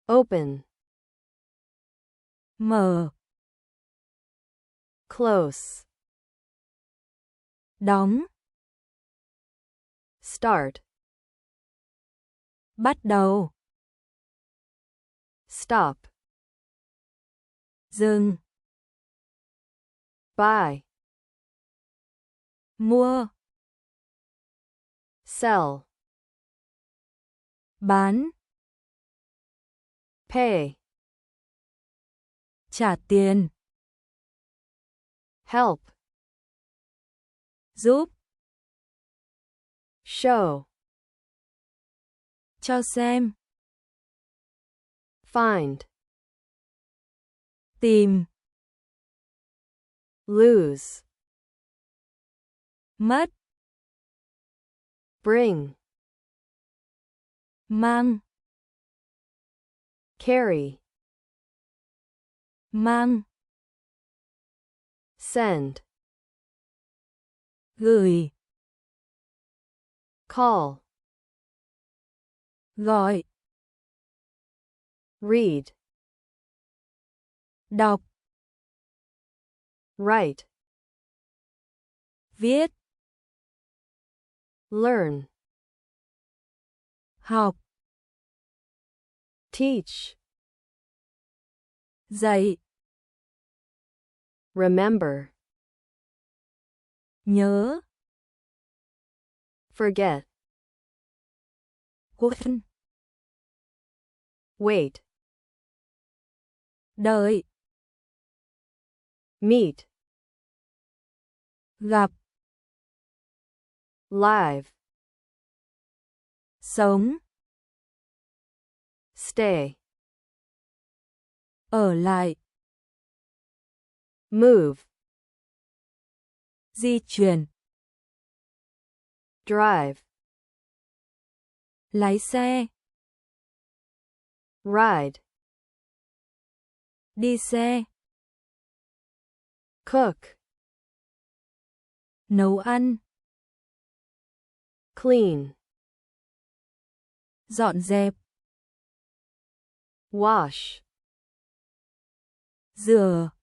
Open. Mở. Close. Đóng. Start. Bắt đầu. Stop. Dừng. Buy. Mua. Sell. Bán. Pay. Trả tiền. Help. Giúp. Show. Cho xem. Find. Tìm. Lose. Mất. Bring. Mang. Carry. Mang. Send. Gửi. Call. Gọi. Read. Đọc. Write. Viết. Learn. Học. Teach. Dạy. Remember. Nhớ. Forget. Quên. Wait. Đợi. Meet. Gặp. Live. Sống. Stay. Ở lại. Move. Di chuyển. Drive. Lái xe. Ride. Đi xe. Cook. Nấu ăn. Clean. Dọn dẹp. Wash. Rửa.